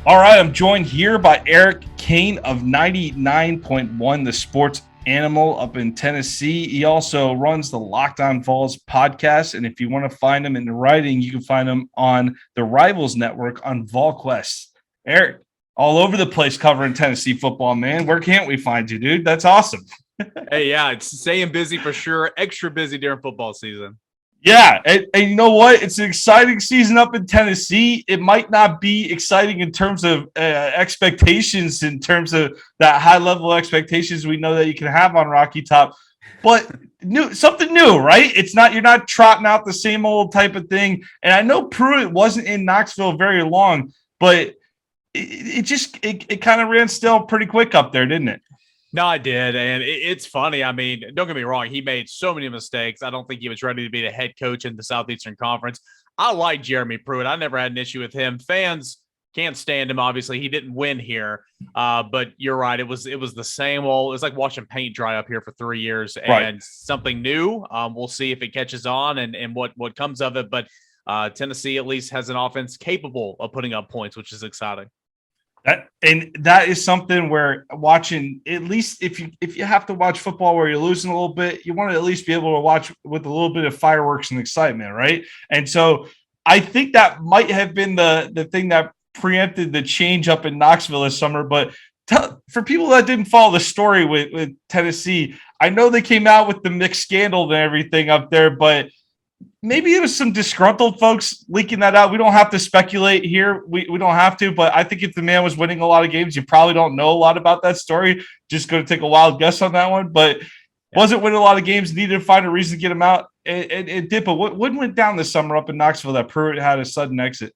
All right, I'm joined here by Eric Cain of 99.1, the sports animal up in Tennessee. He also runs the Locked On Vols podcast. And if you want to find him in writing, you can find him on the Rivals Network on VolQuest. Eric, all over the place covering Tennessee football, man. Where can't we find you, dude? That's awesome. Hey, yeah, it's staying busy for sure. Extra busy during football season. Yeah, and you know what? It's an exciting season up in Tennessee. It might not be exciting in terms of expectations, in terms of that high level expectations we know that you can have on Rocky Top, but something new, right? It's not, you're not trotting out the same old type of thing. And I know Pruitt wasn't in Knoxville very long, but it kind of ran stale pretty quick up there, didn't it? No, I did. And it's funny. I mean, don't get me wrong. He made so many mistakes. I don't think he was ready to be the head coach in the Southeastern Conference. I like Jeremy Pruitt. I never had an issue with him. Fans can't stand him. Obviously, he didn't win here. But you're right. It was the same old. It's like watching paint dry up here for 3 years and Right. something new. We'll see if it catches on and what comes of it. But Tennessee at least has an offense capable of putting up points, which is exciting. That is something where watching, at least if you have to watch football where you're losing a little bit, you want to at least be able to watch with a little bit of fireworks and excitement, right? And so I think that might have been the thing that preempted the change up in Knoxville this summer. But for people that didn't follow the story with Tennessee, I know they came out with the mixed scandal and everything up there, but maybe it was some disgruntled folks leaking that out. We don't have to speculate here. We don't have to, but I think if the man was winning a lot of games, you probably don't know a lot about that story. Just going to take a wild guess on that one. But wasn't winning a lot of games, needed to find a reason to get him out. It did. But what went down this summer up in Knoxville that Pruitt had a sudden exit?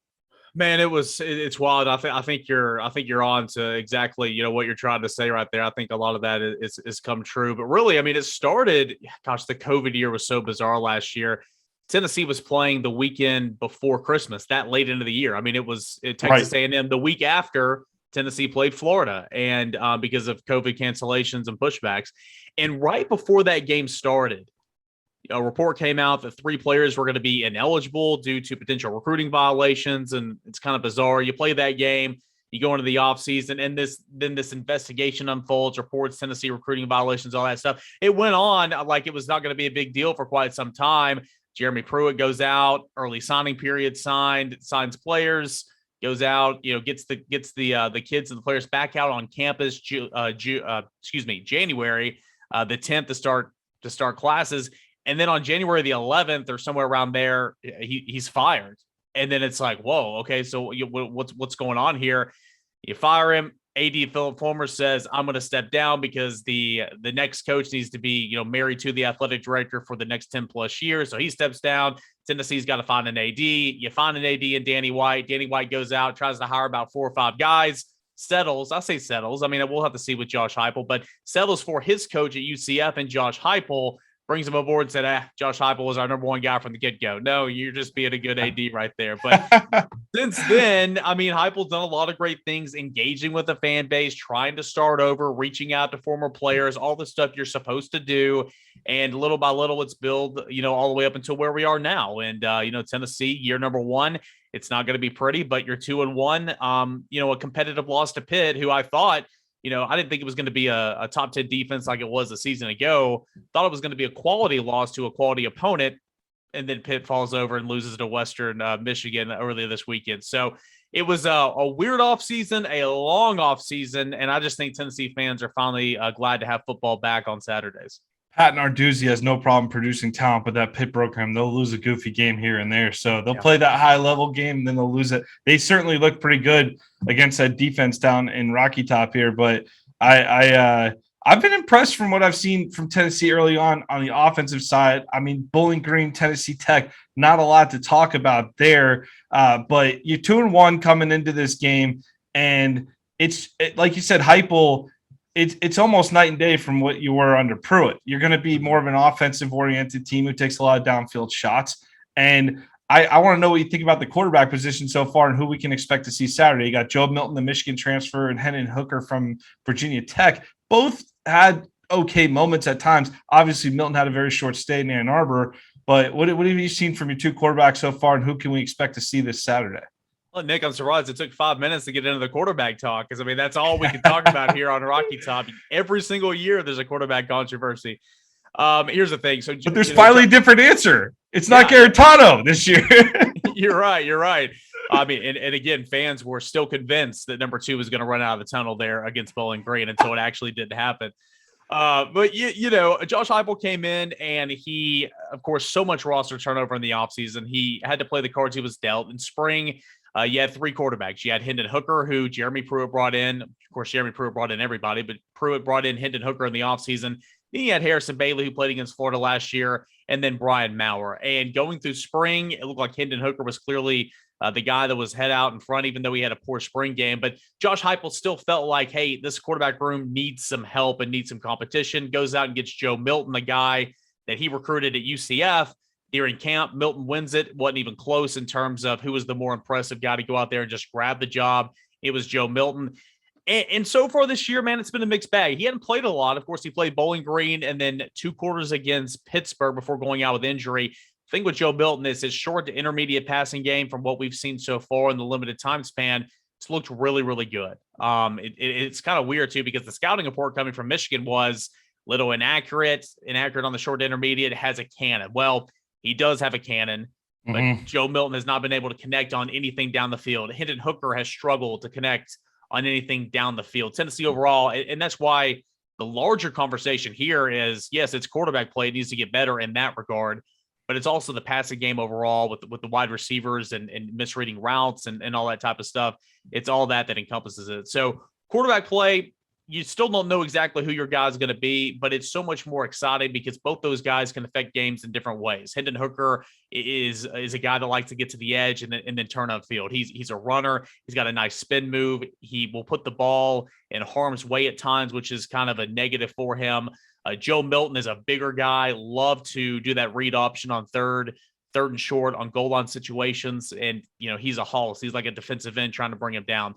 Man, it's wild. I think you're on to exactly what you're trying to say right there. I think a lot of that is come true. But really, I mean, it started. Gosh, the COVID year was so bizarre last year. Tennessee was playing the weekend before Christmas, that late into the year. I mean, it was Texas A&M the week after Tennessee played Florida, and because of COVID cancellations and pushbacks. And right before that game started, a report came out that 3 players were going to be ineligible due to potential recruiting violations, and it's kind of bizarre. You play that game, you go into the offseason, and this investigation unfolds, reports Tennessee recruiting violations, all that stuff. It went on like it was not going to be a big deal for quite some time. Jeremy Pruitt goes out, early signing period signs players, goes out, gets the kids and the players back out on campus. January the 10th to start classes, and then on January the 11th or somewhere around there, he's fired. And then it's like, whoa, okay, so what's going on here? You fire him. AD Philip Fulmer says, I'm going to step down because the next coach needs to be, married to the athletic director for the next 10 plus years. So he steps down. Tennessee's got to find an AD. You find an AD in Danny White. Danny White goes out, tries to hire about 4 or 5 guys, settles. I say settles. I mean, we'll have to see with Josh Heupel, but settles for his coach at UCF, and Josh Heupel brings him aboard and said, Josh Heupel was our number 1 guy from the get-go. No, you're just being a good AD right there. But since then, I mean, Heupel's done a lot of great things, engaging with the fan base, trying to start over, reaching out to former players, all the stuff you're supposed to do. And little by little, it's built, all the way up until where we are now. And, Tennessee, year number 1, it's not going to be pretty, but you're 2-1. A competitive loss to Pitt, who I thought, I didn't think it was going to be a top 10 defense like it was a season ago. Thought it was going to be a quality loss to a quality opponent. And then Pitt falls over and loses to Western Michigan earlier this weekend. So it was a weird offseason, a long offseason. And I just think Tennessee fans are finally glad to have football back on Saturdays. Pat Narduzzi has no problem producing talent, but that Pitt program, they'll lose a goofy game here and there. So they'll play that high-level game, and then they'll lose it. They certainly look pretty good against that defense down in Rocky Top here, but I've been impressed from what I've seen from Tennessee early on the offensive side. I mean, Bowling Green, Tennessee Tech, not a lot to talk about there, but you're 2-1 coming into this game, and it's like you said, Heupel. It's almost night and day from what you were under Pruitt. You're going to be more of an offensive-oriented team who takes a lot of downfield shots. And I want to know what you think about the quarterback position so far and who we can expect to see Saturday. You got Joe Milton, the Michigan transfer, and Hendon Hooker from Virginia Tech. Both had okay moments at times. Obviously, Milton had a very short stay in Ann Arbor. But what have you seen from your 2 quarterbacks so far, and who can we expect to see this Saturday? Well, Nick, I'm surprised it took 5 minutes to get into the quarterback talk because, I mean, that's all we can talk about here on Rocky Top. Every single year, there's a quarterback controversy. Here's the thing. So, but there's finally a different answer. It's not Garetano this year. You're right. You're right. I mean, and again, fans were still convinced that number 2 was going to run out of the tunnel there against Bowling Green until it actually didn't happen. But Josh Heupel came in and he, of course, so much roster turnover in the offseason. He had to play the cards he was dealt. In spring, you had 3 quarterbacks. You had Hendon Hooker, who Jeremy Pruitt brought in. Of course, Jeremy Pruitt brought in everybody, but Pruitt brought in Hendon Hooker in the offseason. Then you had Harrison Bailey, who played against Florida last year, and then Brian Maurer. And going through spring, it looked like Hendon Hooker was clearly the guy that was head out in front, even though he had a poor spring game. But Josh Heupel still felt like, hey, this quarterback room needs some help and needs some competition. Goes out and gets Joe Milton, the guy that he recruited at UCF. During camp, Milton wins it. Wasn't even close in terms of who was the more impressive guy to go out there and just grab the job. It was Joe Milton. And so far this year, man, it's been a mixed bag. He hadn't played a lot. Of course, he played Bowling Green and then 2 quarters against Pittsburgh before going out with injury. The thing with Joe Milton is his short to intermediate passing game from what we've seen so far in the limited time span. It's looked really, really good. It's kind of weird, too, because the scouting report coming from Michigan was little inaccurate on the short to intermediate. It has a cannon. Well, he does have a cannon, but Joe Milton has not been able to connect on anything down the field. Hendon Hooker has struggled to connect on anything down the field. Tennessee overall, and that's why the larger conversation here is, yes, it's quarterback play. It needs to get better in that regard, but it's also the passing game overall with the wide receivers and misreading routes and all that type of stuff. It's all that encompasses it. So quarterback play, you still don't know exactly who your guy's going to be, but it's so much more exciting because both those guys can affect games in different ways. Hendon Hooker is a guy that likes to get to the edge and then turn upfield. He's a runner. He's got a nice spin move. He will put the ball in harm's way at times, which is kind of a negative for him. Joe Milton is a bigger guy, love to do that read option on third and short on goal line situations. And, he's a Hulse. He's like a defensive end trying to bring him down.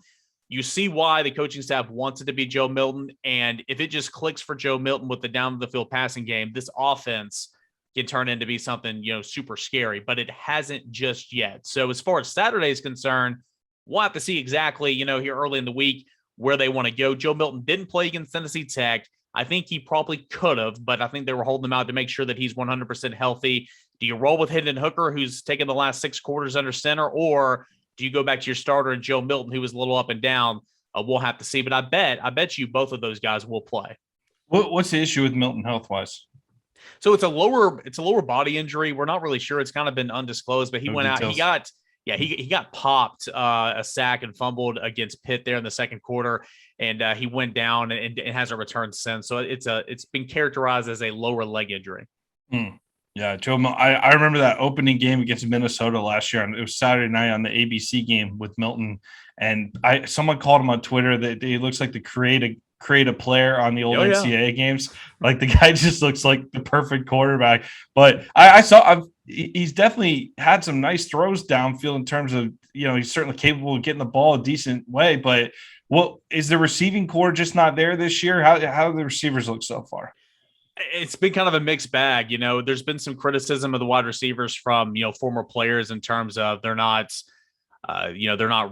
You see why the coaching staff wants it to be Joe Milton. And if it just clicks for Joe Milton with the down the field passing game, this offense can turn into be something, super scary, but it hasn't just yet. So as far as Saturday is concerned, we'll have to see exactly, here early in the week where they want to go. Joe Milton didn't play against Tennessee Tech. I think he probably could have, but I think they were holding him out to make sure that he's 100% healthy. Do you roll with Hendon Hooker, who's taken the last 6 quarters under center, or do you go back to your starter and Joe Milton, who was a little up and down? We'll have to see, but I bet you both of those guys will play. What's the issue with Milton health-wise? So it's a lower body injury. We're not really sure. It's kind of been undisclosed, but he went out. He got popped a sack and fumbled against Pitt there in the second quarter, and he went down and hasn't returned since. So it's been characterized as a lower leg injury. Yeah, Joe. I remember that opening game against Minnesota last year, and it was Saturday night on the ABC game with Milton. And someone called him on Twitter that he looks like the create a player on the old NCAA games. Like the guy just looks like the perfect quarterback. But I saw he's definitely had some nice throws downfield in terms of, he's certainly capable of getting the ball a decent way. But is the receiving core just not there this year? How do the receivers look so far? It's been kind of a mixed bag. There's been some criticism of the wide receivers from, former players in terms of they're not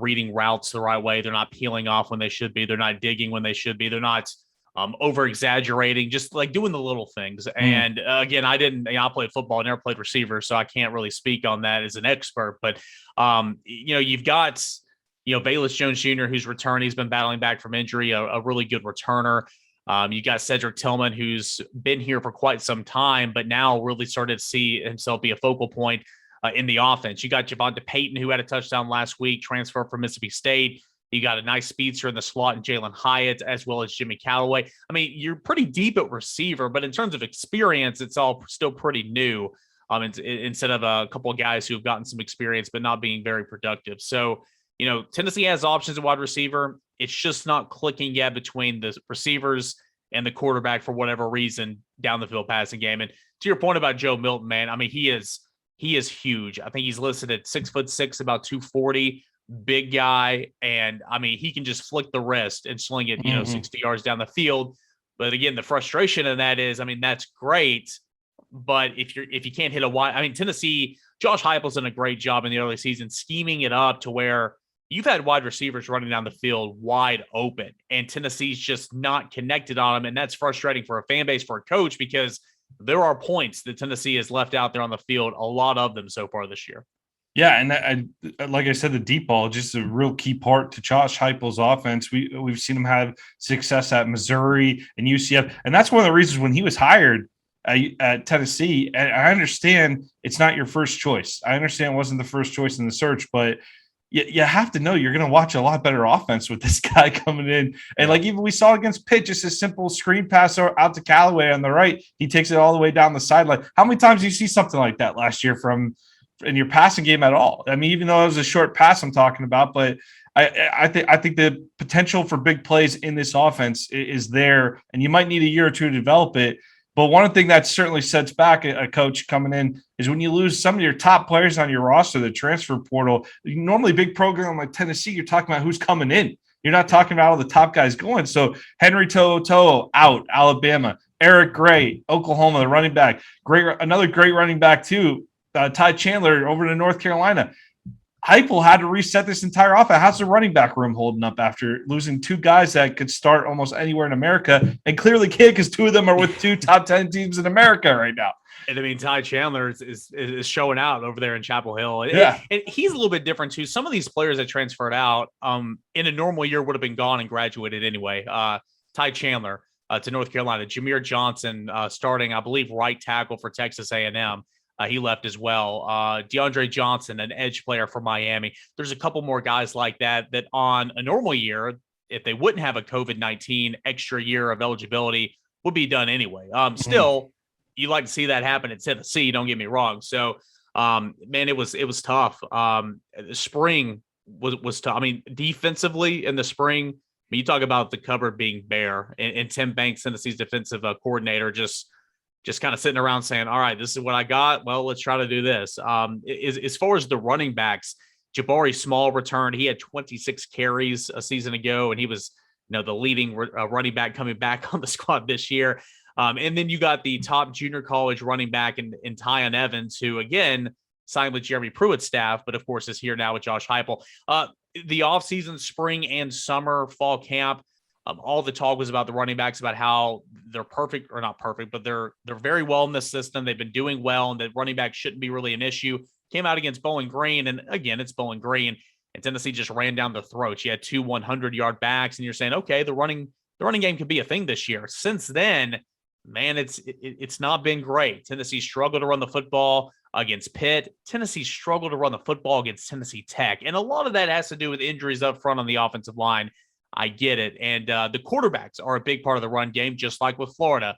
reading routes the right way. They're not peeling off when they should be. They're not digging when they should be. They're not over exaggerating, just like doing the little things. And again, I played football, never played receiver, so I can't really speak on that as an expert, but you've got, Velus Jones Jr., who's returned. He's been battling back from injury, a really good returner. You got Cedric Tillman, who's been here for quite some time, but now really started to see himself be a focal point in the offense. You got Javonte Payton, who had a touchdown last week, transfer from Mississippi State. You got a nice speedster in the slot in Jalen Hyatt, as well as Jimmy Callaway. I mean, you're pretty deep at receiver, but in terms of experience, it's all still pretty new. Instead of a couple of guys who have gotten some experience, but not being very productive. So, Tennessee has options at wide receiver. It's just not clicking yet between the receivers and the quarterback for whatever reason down the field passing game. And to your point about Joe Milton, man, I mean, he is huge. I think he's listed at 6'6", about 240, big guy. And I mean, he can just flick the wrist and sling it, 60 yards down the field. But again, the frustration in that is, I mean, that's great. But if you can't hit Tennessee, Josh Heupel's done a great job in the early season scheming it up to where you've had wide receivers running down the field wide open, and Tennessee's just not connected on them. And that's frustrating for a fan base, for a coach, because there are points that Tennessee has left out there on the field, a lot of them so far this year. Yeah, and like I said, the deep ball just a real key part to Josh Heupel's offense. We've seen him have success at Missouri and UCF, and that's one of the reasons when he was hired at Tennessee. And I understand it's not your first choice. I understand it wasn't the first choice in the search, but you have to know you're going to watch a lot better offense with this guy coming in. And like even we saw against Pitt, just a simple screen pass out to Callaway on the right. He takes it all the way down the sideline. How many times do you see something like that last year in your passing game at all? I mean, even though it was a short pass I'm talking about, but I think the potential for big plays in this offense is there, and you might need a year or two to develop it. But one thing that certainly sets back a coach coming in is when you lose some of your top players on your roster, the transfer portal. Normally, big program like Tennessee, you're talking about who's coming in. You're not talking about all the top guys going. So Henry To'oTo'o out, Alabama. Eric Gray, Oklahoma, the running back. Another great running back too. Ty Chandler over to North Carolina. Heupel had to reset this entire offense. How's the running back room holding up after losing two guys that could start almost anywhere in America, and clearly can't because two of them are with two top 10 teams in America right now? And I mean, Ty Chandler is showing out over there in Chapel Hill. Yeah. And he's a little bit different too. Some of these players that transferred out in a normal year would have been gone and graduated anyway. Ty Chandler to North Carolina. Jameer Johnson starting, I believe, right tackle for Texas A&M. He left as well. DeAndre Johnson, an edge player for Miami. There's a couple more guys like that on a normal year, if they wouldn't have a COVID-19 extra year of eligibility, would be done anyway. Still, you like to see that happen at Tennessee, don't get me wrong. So, man, it was tough. The spring was tough. I mean, defensively in the spring, you talk about the cupboard being bare, and Tim Banks, Tennessee's defensive coordinator, just kind of sitting around saying, all right, this is what I got. Well, let's try to do this. As far as the running backs, Jabari Small returned. He had 26 carries a season ago, and he was, the leading running back coming back on the squad this year. And then you got the top junior college running back in Tyon Evans, who, again, signed with Jeremy Pruitt's staff, but of course is here now with Josh Heupel. The offseason, spring and summer, fall camp, all the talk was about the running backs, about how they're perfect, or not perfect, but they're very well in this system. They've been doing well, and that running back shouldn't be really an issue. Came out against Bowling Green, and again, it's Bowling Green, and Tennessee just ran down the throat. You had two 100-yard backs, and you're saying, okay, the running game could be a thing this year. Since then, man, it's not been great. Tennessee struggled to run the football against Pitt. Tennessee struggled to run the football against Tennessee Tech, and a lot of that has to do with injuries up front on the offensive line. I get it. And the quarterbacks are a big part of the run game, just like with Florida.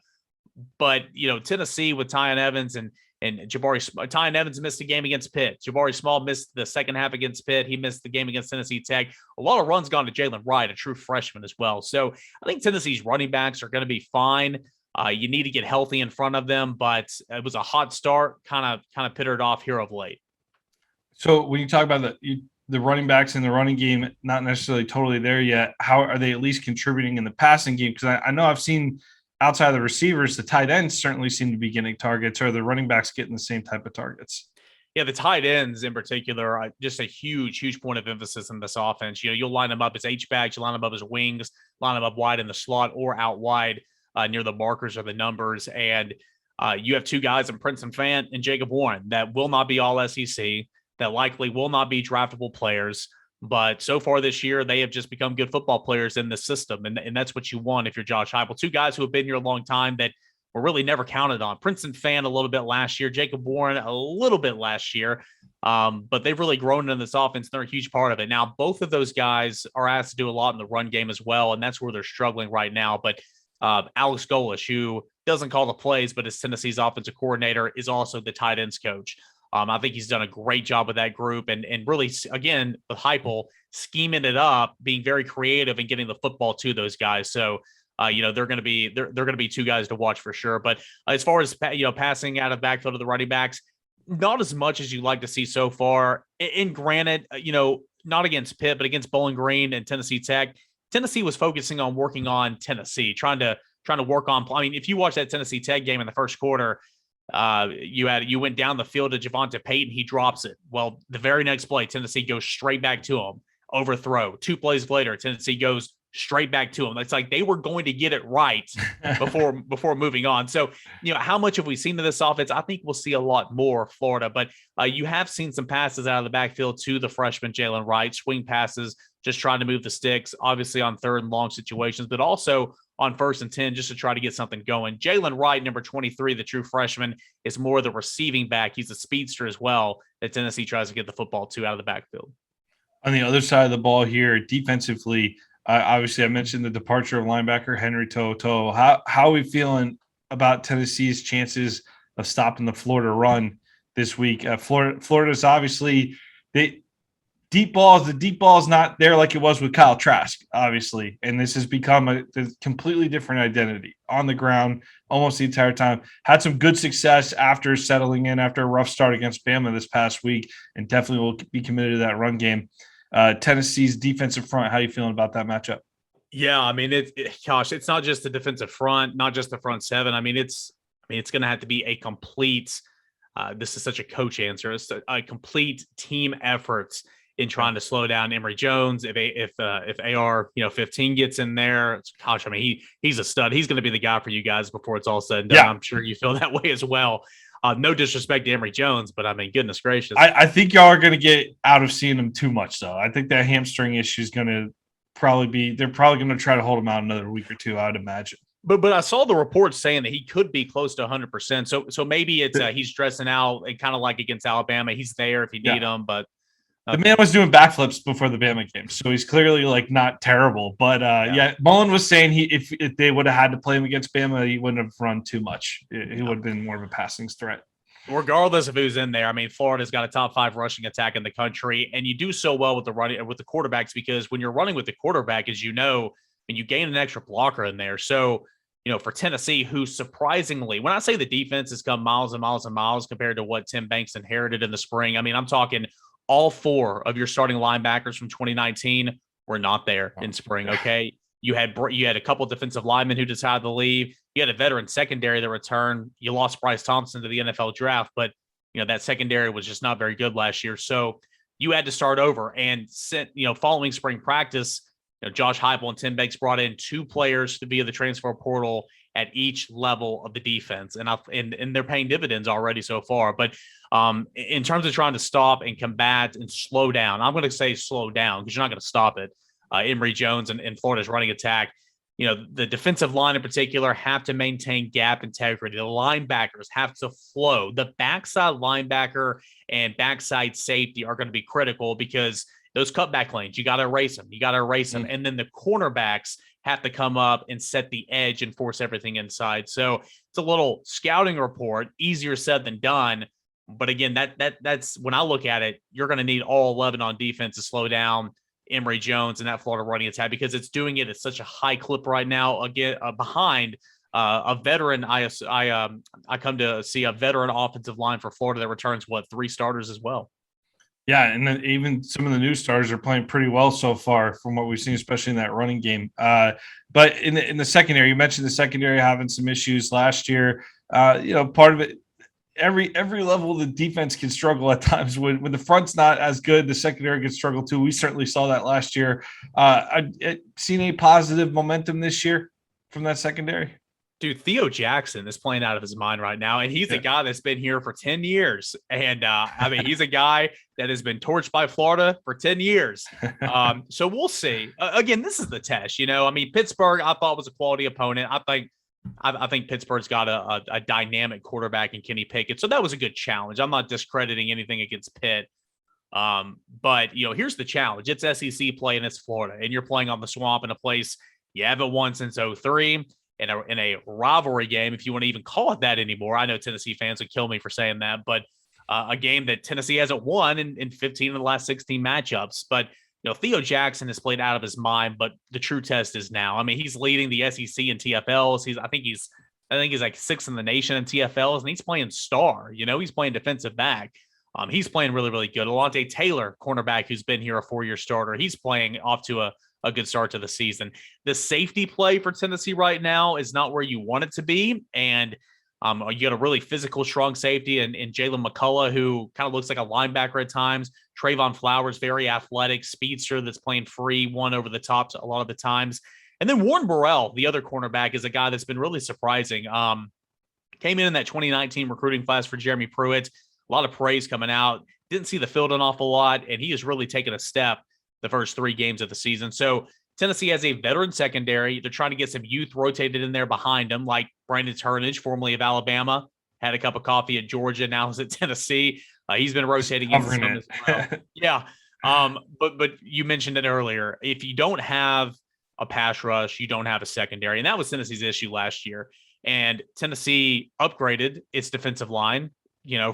But, Tennessee with Tyon Evans and Tyon Evans missed the game against Pitt. Jabari Small missed the second half against Pitt. He missed the game against Tennessee Tech. A lot of runs gone to Jalen Wright, a true freshman as well. So I think Tennessee's running backs are going to be fine. You need to get healthy in front of them, but it was a hot start, kind of pittered off here of late. So when you talk about the running backs in the running game, not necessarily totally there yet, how are they at least contributing in the passing game? Because I know I've seen outside of the receivers, the tight ends certainly seem to be getting targets. Or the running backs getting the same type of targets? Yeah, the tight ends in particular are just a huge point of emphasis in this offense. You'll line them up as H-backs, you line them up as wings, line them up wide in the slot or out wide near the markers or the numbers. And you have two guys in Princeton Fant and Jacob Warren that will not be all SEC, that likely will not be draftable players. But so far this year, they have just become good football players in the system. And that's what you want if you're Josh Heupel. Two guys who have been here a long time that were really never counted on. Princeton Fant a little bit last year, Jacob Warren a little bit last year. But they've really grown in this offense. They're a huge part of it. Now, both of those guys are asked to do a lot in the run game as well. And that's where they're struggling right now. But Alex Golish, who doesn't call the plays, but is Tennessee's offensive coordinator, is also the tight ends coach. I think he's done a great job with that group, and really, again, with Heupel scheming it up, being very creative and getting the football to those guys. So, they're going to be two guys to watch for sure. But as far as passing out of backfield of the running backs, not as much as you like to see so far. And granted, not against Pitt, but against Bowling Green and Tennessee Tech, Tennessee was focusing on working on Tennessee, trying to work on. I mean, if you watch that Tennessee Tech game in the first quarter, you went down the field to Javonte Payton, he drops it. Well, the very next play, Tennessee goes straight back to him. overthrow. 2 plays later, Tennessee goes straight back to them. It's like they were going to get it right before moving on. So, how much have we seen of this offense? I think we'll see a lot more Florida, but you have seen some passes out of the backfield to the freshman Jalen Wright, swing passes, just trying to move the sticks, obviously on 3rd and long situations, but also on 1st and 10 just to try to get something going. Jalen Wright, number 23, the true freshman, is more the receiving back. He's a speedster as well that Tennessee tries to get the football to out of the backfield. On the other side of the ball here, defensively, obviously I mentioned the departure of linebacker Henry To'oTo'o. How are we feeling about Tennessee's chances of stopping the Florida run this week? Florida's obviously the deep ball is not there like it was with Kyle Trask, obviously, and this has become a completely different identity on the ground almost the entire time. Had some good success after settling in after a rough start against Bama this past week, and definitely will be committed to that run game. Tennessee's defensive front, how are you feeling about that matchup? Yeah, I mean, it's not just the defensive front, not just the front seven. I mean, it's going to have to be a complete. This is such a coach answer. It's a complete team effort in trying to slow down Emory Jones. If AR 15 gets in there, gosh, I mean he's a stud. He's going to be the guy for you guys before it's all said and done. Yeah. I'm sure you feel that way as well. No disrespect to Emory Jones, but I mean, goodness gracious. I think y'all are going to get out of seeing him too much, though. I think that hamstring issue is going to they're probably going to try to hold him out another week or two, I would imagine. But I saw the reports saying that he could be close to 100%. So maybe it's he's dressing out and kind of like against Alabama. He's there if you need him, but the man was doing backflips before the Bama game, so he's clearly like not terrible. But Mullen was saying if they would have had to play him against Bama, he wouldn't have run too much. He would have been more of a passing threat. Regardless of who's in there, I mean, Florida's got a top 5 rushing attack in the country, and you do so well with the quarterbacks because when you're running with the quarterback, as you know, and you gain an extra blocker in there. So, for Tennessee, who surprisingly, when I say the defense has come miles and miles and miles compared to what Tim Banks inherited in the spring, I mean, I'm talking all 4 of your starting linebackers from 2019 were not there in spring. Okay. You had a couple of defensive linemen who decided to leave. You had a veteran secondary that returned. You lost Bryce Thompson to the NFL draft, but that secondary was just not very good last year. So you had to start over and following spring practice, Josh Heupel and Tim Banks brought in 2 players via the transfer portal at each level of the defense. And they're paying dividends already so far. But in terms of trying to stop and combat and slow down, I'm going to say slow down because you're not going to stop it. Emory Jones and Florida's running attack, the defensive line in particular have to maintain gap integrity. The linebackers have to flow. The backside linebacker and backside safety are going to be critical because those cutback lanes, you got to erase them. And then the cornerbacks have to come up and set the edge and force everything inside. So it's a little scouting report, easier said than done. But again, that's when I look at it, you're going to need all 11 on defense to slow down Emory Jones and that Florida running attack because it's doing it at such a high clip right now. Again, behind a veteran, I come to see a veteran offensive line for Florida that returns 3 starters as well. Yeah, and then even some of the new stars are playing pretty well so far from what we've seen, especially in that running game. But in the secondary, you mentioned the secondary having some issues last year. Part of it, every level of the defense can struggle at times. When the front's not as good, the secondary can struggle too. We certainly saw that last year. I've seen a positive momentum this year from that secondary. Dude, Theo Jackson is playing out of his mind right now, and he's a guy that's been here for 10 years. And, he's a guy that has been torched by Florida for 10 years. So we'll see. Again, this is the test, Pittsburgh, I thought was a quality opponent. I think Pittsburgh's got a dynamic quarterback in Kenny Pickett. So that was a good challenge. I'm not discrediting anything against Pitt. But here's the challenge. It's SEC play and it's Florida, and you're playing on the Swamp in a place you haven't won since 2003. In a rivalry game, if you want to even call it that anymore. I know Tennessee fans would kill me for saying that, but a game that Tennessee hasn't won in 15 of the last 16 matchups. But, Theo Jackson has played out of his mind, but the true test is now. He's leading the SEC in TFLs. I think he's like 6th in the nation in TFLs, and he's playing star. He's playing defensive back. He's playing really, really good. Alontae Taylor, cornerback, who's been here a 4-year starter. He's playing off to a good start to the season. The safety play for Tennessee right now is not where you want it to be. And You got a really physical, strong safety and Jalen McCullough, who kind of looks like a linebacker at times. Trayvon Flowers, very athletic, speedster that's playing free, one over the top a lot of the times. And then Warren Burrell, the other cornerback, is a guy that's been really surprising. Came in that 2019 recruiting class for Jeremy Pruitt. A lot of praise coming out. Didn't see the field an awful lot, and he has really taken a step the first 3 games of the season. So Tennessee has a veteran secondary. They're trying to get some youth rotated in there behind them, like Brandon Turnage, formerly of Alabama, had a cup of coffee at Georgia, now is at Tennessee. He's been rotating in some as well. Yeah. But you mentioned it earlier. If you don't have a pass rush, you don't have a secondary. And that was Tennessee's issue last year. And Tennessee upgraded its defensive line,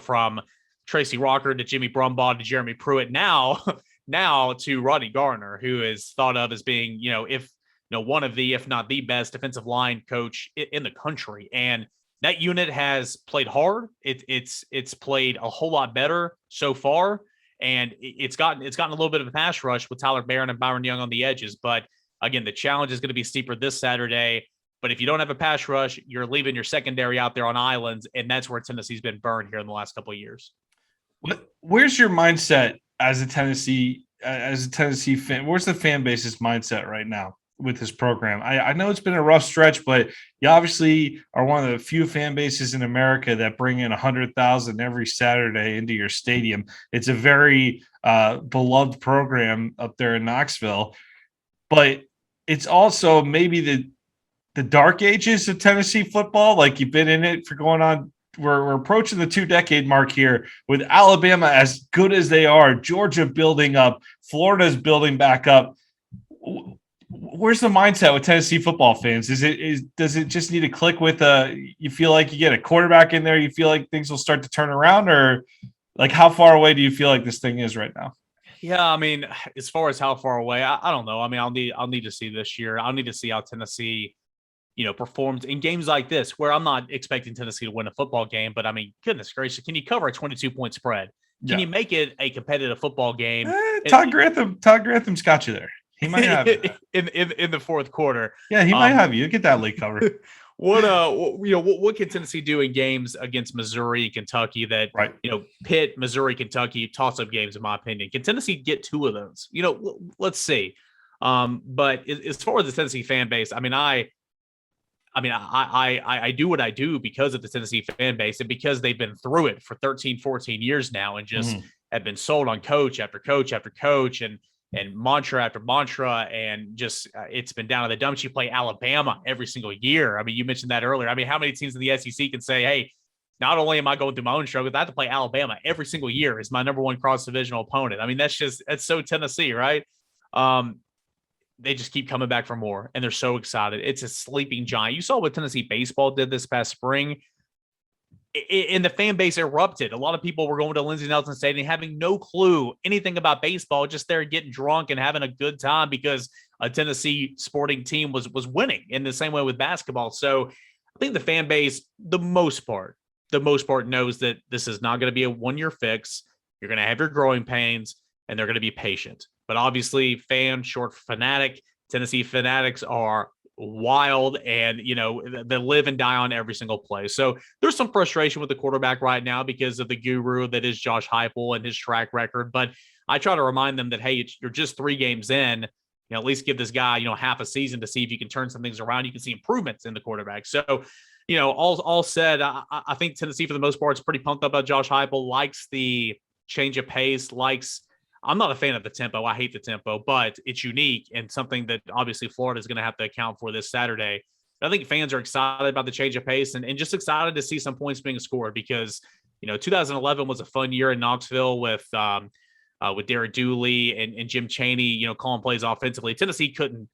from Tracy Rocker to Jimmy Brumbaugh to Jeremy Pruitt now to Rodney Garner, who is thought of as being, one of the, if not the best defensive line coach in the country. And that unit has played hard. It's played a whole lot better so far. And it's gotten a little bit of a pass rush with Tyler Barron and Byron Young on the edges. But again, the challenge is going to be steeper this Saturday. But if you don't have a pass rush, you're leaving your secondary out there on islands. And that's where Tennessee's been burned here in the last couple of years. Where's your mindset as a Tennessee fan? Where's the fan base's mindset right now with this program? I know it's been a rough stretch, but you obviously are one of the few fan bases in America that bring in 100,000 every Saturday into your stadium. It's a very beloved program up there in Knoxville, but it's also maybe the dark ages of Tennessee football. Like, you've been in it for going on. We're approaching the 2-decade mark here with Alabama as good as they are, Georgia building up, Florida's building back up. Where's the mindset with Tennessee football fans? Does it just need to click with you feel like you get a quarterback in there, you feel like things will start to turn around, or like how far away do you feel like this thing is right now? Yeah, I mean, as far as how far away, I don't know. I mean, I'll need to see this year. I'll need to see how Tennessee performed in games like this, where I'm not expecting Tennessee to win a football game, but I mean, goodness gracious, can you cover a 22-point spread? Can you make it a competitive football game? Todd Grantham's got you there. He might have in the fourth quarter. Yeah, he might have you. Get that league covered. What can Tennessee do in games against Missouri, Kentucky that, Pitt, Missouri, Kentucky, toss-up games, in my opinion? Can Tennessee get 2 of those? Let's see. But as far as the Tennessee fan base, I do what I do because of the Tennessee fan base and because they've been through it for 13, 14 years now and just have been sold on coach after coach after coach and mantra after mantra. And just it's been down to the dumps. You play Alabama every single year. I mean, you mentioned that earlier. I mean, how many teams in the SEC can say, hey, not only am I going through my own struggles, I have to play Alabama every single year as my number one cross-divisional opponent. I mean, that's so Tennessee, right? They just keep coming back for more, and they're so excited. It's a sleeping giant. You saw what Tennessee baseball did this past spring, and the fan base erupted. A lot of people were going to Lindsey Nelson Stadium having no clue anything about baseball, just there getting drunk and having a good time because a Tennessee sporting team was winning. In the same way with basketball. So I think the fan base, the most part knows that this is not going to be a one-year fix. You're going to have your growing pains, and they're going to be patient. But obviously, short for fanatic, Tennessee fanatics are wild, and they live and die on every single play. So there's some frustration with the quarterback right now because of the guru that is Josh Heupel and his track record. But I try to remind them that, hey, you're just 3 games in. At least give this guy half a season to see if you can turn some things around. You can see improvements in the quarterback. So all said, I think Tennessee for the most part is pretty pumped up about Josh Heupel. Likes the change of pace. I'm not a fan of the tempo. I hate the tempo, but it's unique and something that obviously Florida is going to have to account for this Saturday. But I think fans are excited about the change of pace and just excited to see some points being scored because, 2011 was a fun year in Knoxville with Derek Dooley and Jim Chaney, calling plays offensively. Tennessee couldn't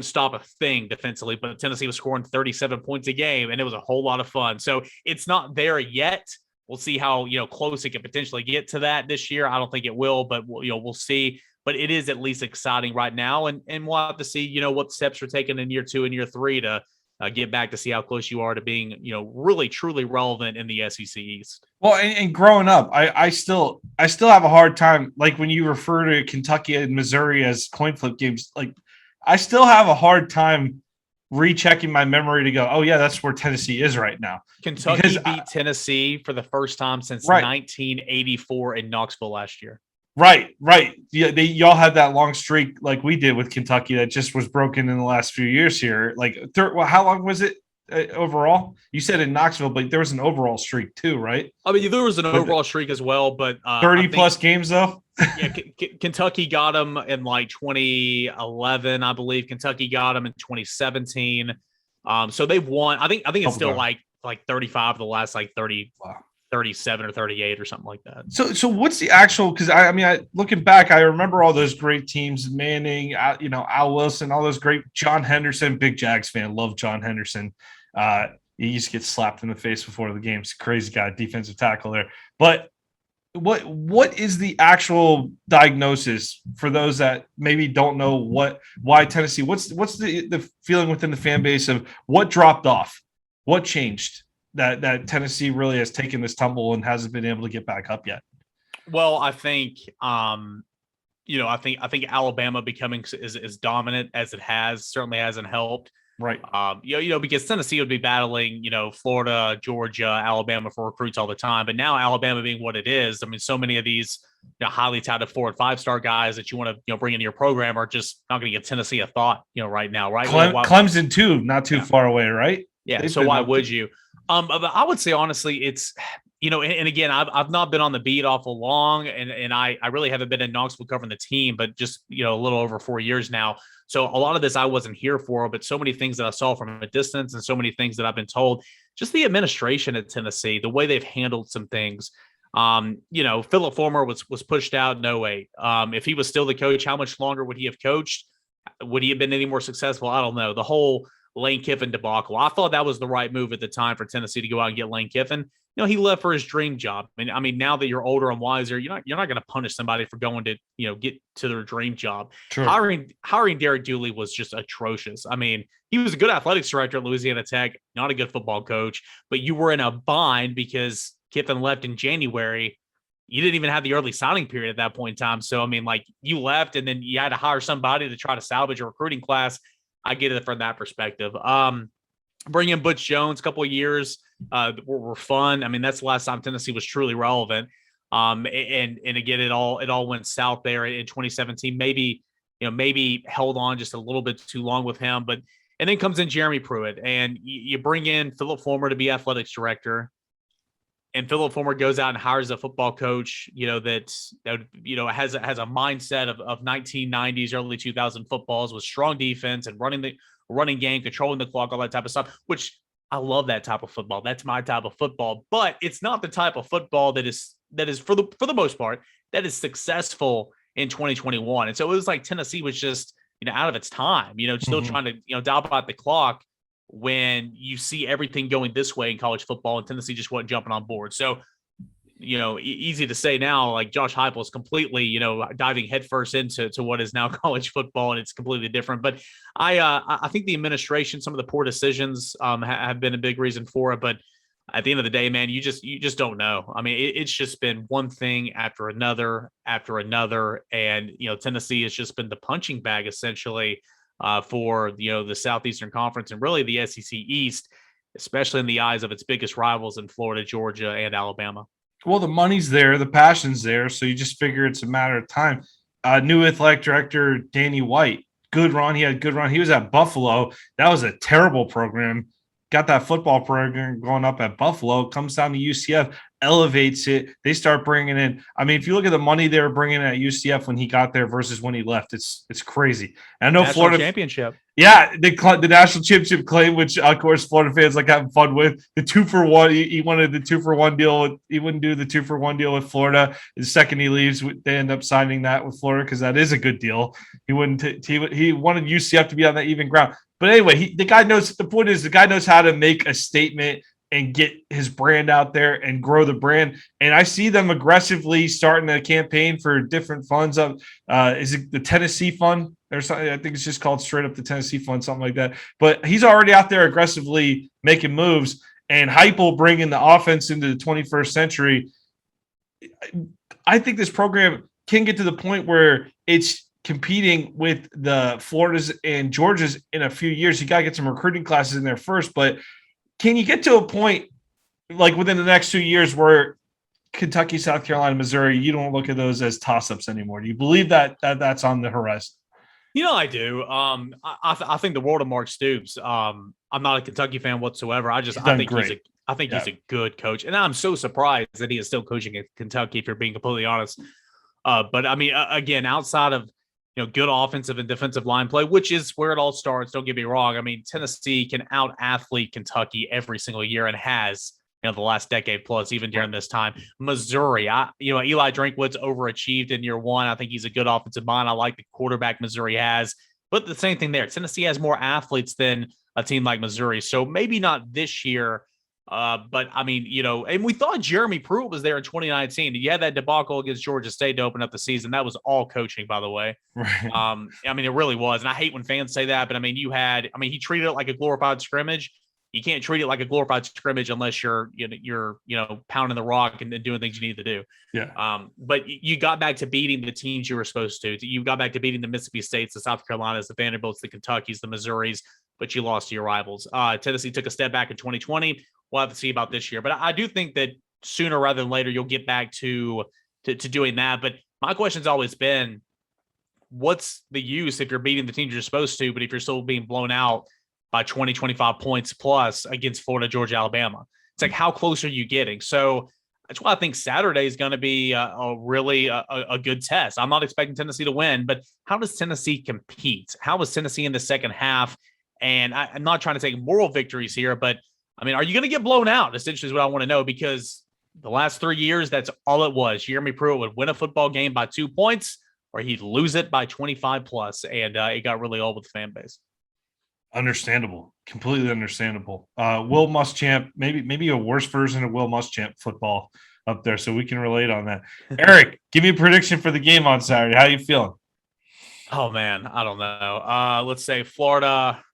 stop a thing defensively, but Tennessee was scoring 37 points a game, and it was a whole lot of fun. So it's not there yet. We'll see how, close it can potentially get to that this year. I don't think it will, but we'll see. But it is at least exciting right now. And we'll have to see, what steps are taken in year 2 and year 3 to get back to see how close you are to being, really, truly relevant in the SEC East. Well, and growing up, I still have a hard time. Like when you refer to Kentucky and Missouri as coin flip games, like I still have a hard time rechecking my memory to go, oh yeah, that's where Tennessee is right now. Kentucky beat Tennessee for the first time since 1984 in Knoxville last year. Right. Yeah, y'all had that long streak like we did with Kentucky that just was broken in the last few years here. Like, how long was it overall? You said in Knoxville, but there was an overall streak too, right? I mean, there was an overall streak as well, but 30 plus games though. Yeah, Kentucky got them in like 2011, I believe. Kentucky got them in 2017. So they've won. I think it's still like 35 of the last like 30. Wow. 37 or 38 or something like that. So what's the actual? Because I looking back, I remember all those great teams: Manning, Al Wilson, all those great. John Henderson, big Jags fan, love John Henderson. He used to get slapped in the face before the game. He's a crazy guy, defensive tackle there. But what is the actual diagnosis for those that maybe don't know why Tennessee? What's the feeling within the fan base of what dropped off, what changed? That Tennessee really has taken this tumble and hasn't been able to get back up yet. Well, I think, I think Alabama becoming as dominant as it has certainly hasn't helped. Right. Because Tennessee would be battling, Florida, Georgia, Alabama for recruits all the time. But now Alabama being what it is, I mean, so many of these highly touted 4- and 5-star guys that you want to bring into your program are just not going to give Tennessee a thought, right now, right? Clemson too, not too far away, right? Yeah. So why would you? But I would say honestly, it's and again, I've not been on the beat awful long, and I really haven't been in Knoxville covering the team, but just a little over 4 years now. So a lot of this I wasn't here for, but so many things that I saw from a distance, and so many things that I've been told. Just the administration at Tennessee, the way they've handled some things. Philip Fulmer was pushed out. No way. If he was still the coach, how much longer would he have coached? Would he have been any more successful? I don't know. The whole Lane Kiffin debacle. I thought that was the right move at the time for Tennessee to go out and get Lane Kiffin. He left for his dream job. I mean, now that you're older and wiser, you're not going to punish somebody for going to, get to their dream job. True. Hiring Derek Dooley was just atrocious. I mean, he was a good athletics director at Louisiana Tech, not a good football coach, but you were in a bind because Kiffin left in January. You didn't even have the early signing period at that point in time. So, I mean, like, you left and then you had to hire somebody to try to salvage a recruiting class. I get it from that perspective. Bring in Butch Jones, a couple of years were fun. I mean, that's the last time Tennessee was truly relevant. And again, it all went south there in 2017. Maybe held on just a little bit too long with him. And then comes in Jeremy Pruitt, and you bring in Philip Fulmer to be athletics director. And Philip Fulmer goes out and hires a football coach, that has a mindset of 1990s, early 2000 footballs with strong defense and running game, controlling the clock, all that type of stuff, which I love that type of football. That's my type of football, but it's not the type of football that is for the most part, that is successful in 2021. And so it was like Tennessee was just, out of its time, still trying to, dial out the clock when you see everything going this way in college football, and Tennessee just wasn't jumping on board. So, easy to say now, like Josh Heupel is completely, diving headfirst into what is now college football, and it's completely different. But I think the administration, some of the poor decisions have been a big reason for it. But at the end of the day, man, you just don't know. I mean, it's just been one thing after another, and Tennessee has just been the punching bag essentially for the Southeastern Conference and really the SEC East, especially in the eyes of its biggest rivals in Florida, Georgia, and Alabama. Well, the money's there, the passion's there, so you just figure it's a matter of time. New athletic director Danny White, good run. He had a good run. He was at Buffalo. That was a terrible program. Got that football program going up at Buffalo, comes down to UCF, elevates it. They start bringing in. I mean, if you look at the money they were bringing at UCF when he got there versus when he left, it's crazy. And I know National Florida championship. Yeah, the national championship claim, which of course Florida fans like having fun with. The 2-for-1. He wanted the 2-for-1 deal. He wouldn't do the 2-for-1 deal with Florida. The second he leaves, they end up signing that with Florida because that is a good deal. He wouldn't. He wanted UCF to be on that even ground. But anyway, the guy knows. The point is, the guy knows how to make a statement and get his brand out there and grow the brand. And I see them aggressively starting a campaign for different funds. Is it the Tennessee Fund? Or something? I think it's just called straight up the Tennessee Fund, something like that. But he's already out there aggressively making moves. And Heupel bringing the offense into the 21st century. I think this program can get to the point where it's competing with the Floridas and Georgias in a few years. You got to get some recruiting classes in there first, but can you get to a point like within the next 2 years where Kentucky, South Carolina, Missouri, you don't look at those as toss-ups anymore? Do you believe that that's on the horizon? I do. I think the world of Mark Stoops. I'm not a Kentucky fan whatsoever. I think he's a good coach, and I'm so surprised that he is still coaching at Kentucky. If you're being completely honest, but I mean, again, outside of good offensive and defensive line play, which is where it all starts. Don't get me wrong. I mean, Tennessee can out-athlete Kentucky every single year and has the last decade plus, even during this time. Missouri, Eli Drinkwood's overachieved in year one. I think he's a good offensive mind. I like the quarterback Missouri has, but the same thing there. Tennessee has more athletes than a team like Missouri. So maybe not this year, but I mean, and we thought Jeremy Pruitt was there in 2019. You had that debacle against Georgia State to open up the season. That was all coaching, by the way. Right. I mean, it really was. And I hate when fans say that, but I mean, he treated it like a glorified scrimmage. You can't treat it like a glorified scrimmage unless you're pounding the rock and doing things you need to do. Yeah. But you got back to beating the teams you were supposed to. You got back to beating the Mississippi States, the South Carolinas, the Vanderbilts, the Kentuckys, the Missouris, but you lost to your rivals. Tennessee took a step back in 2020. We'll have to see about this year. But I do think that sooner rather than later, you'll get back to doing that. But my question's always been, what's the use if you're beating the teams you're supposed to, but if you're still being blown out by 20, 25 points plus against Florida, Georgia, Alabama? It's like, how close are you getting? So that's why I think Saturday is going to be a really good test. I'm not expecting Tennessee to win, but how does Tennessee compete? How was Tennessee in the second half? And I'm not trying to take moral victories here, but I mean, are you going to get blown out? Essentially is what I want to know, because the last 3 years, that's all it was. Jeremy Pruitt would win a football game by 2 points, or he'd lose it by 25 plus, and it got really old with the fan base. Understandable. Completely understandable. Will Muschamp, maybe a worse version of Will Muschamp football up there, so we can relate on that. Eric, give me a prediction for the game on Saturday. How are you feeling? Oh, man, I don't know. Let's say Florida.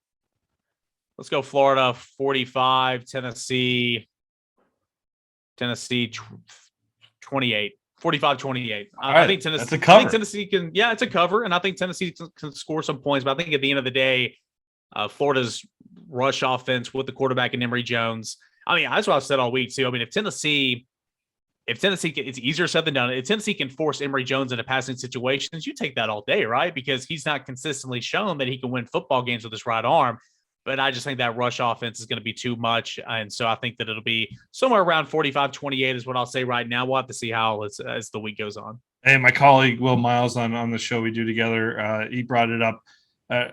Let's go Florida 45, Tennessee 28. 45-28. I think Tennessee. That's a cover. I think Tennessee can. Yeah, it's a cover, and I think Tennessee can score some points. But I think at the end of the day, Florida's rush offense with the quarterback and Emory Jones. I mean, that's what I've said all week too. I mean, if Tennessee, it's easier said than done. If Tennessee can force Emory Jones into passing situations, you take that all day, right? Because he's not consistently shown that he can win football games with his right arm. But I just think that rush offense is going to be too much. And so I think that it'll be somewhere around 45-28 is what I'll say right now. We'll have to see how as the week goes on. Hey, my colleague Will Miles on the show we do together, he brought it up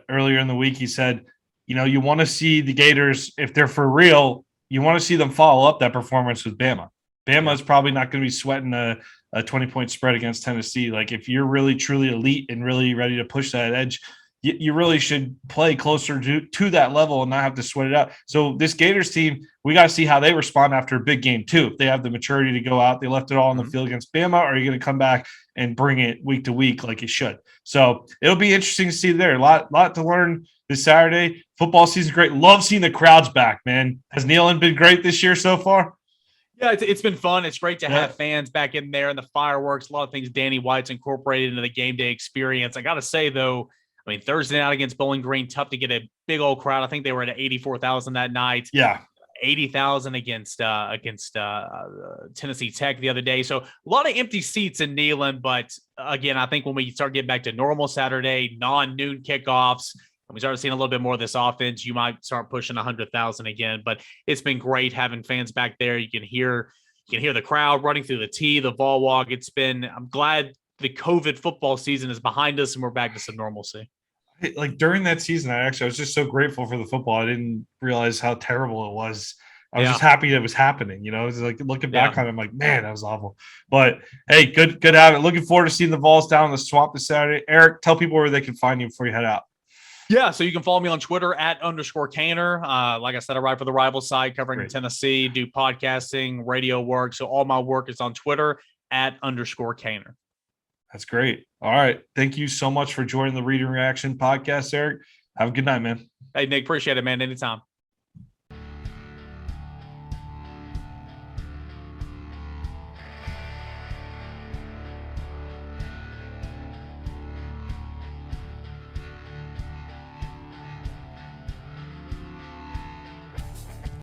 earlier in the week. He said, you want to see the Gators, if they're for real, you want to see them follow up that performance with Bama. Bama is probably not going to be sweating a 20-point spread against Tennessee. Like, if you're really, truly elite and really ready to push that edge, you really should play closer to that level and not have to sweat it out. So this Gators team, we got to see how they respond after a big game too. If they have the maturity to go out, they left it all on the field against Bama, or are you going to come back and bring it week to week like you should? So it'll be interesting to see there. A lot to learn this Saturday. Football season's great. Love seeing the crowds back, man. Has Neyland been great this year so far? Yeah, it's been fun. It's great to have fans back in there and the fireworks, a lot of things Danny White's incorporated into the game day experience. I got to say, though, I mean, Thursday night against Bowling Green, tough to get a big old crowd. I think they were at 84,000 that night. Yeah. 80,000 against Tennessee Tech the other day. So a lot of empty seats in Neyland. But again, I think when we start getting back to normal Saturday, non-noon kickoffs, and we start seeing a little bit more of this offense, you might start pushing 100,000 again. But it's been great having fans back there. You can hear the crowd running through the tee, the ball walk. I'm glad the COVID football season is behind us and we're back to some normalcy. Like during that season, I was just so grateful for the football. I didn't realize how terrible it was. I was just happy it was happening. It was like looking back on it, I'm like, man, that was awful. But hey, good to have it. Looking forward to seeing the Vols down in the swamp this Saturday. Eric, tell people where they can find you before you head out. Yeah, so you can follow me on Twitter @_Cainer. Like I said, I write for the Rival side covering Tennessee, do podcasting, radio work. So all my work is on Twitter @_Cainer. That's great. All right. Thank you so much for joining the Read and Reaction podcast, Eric. Have a good night, man. Hey, Nick, appreciate it, man. Anytime.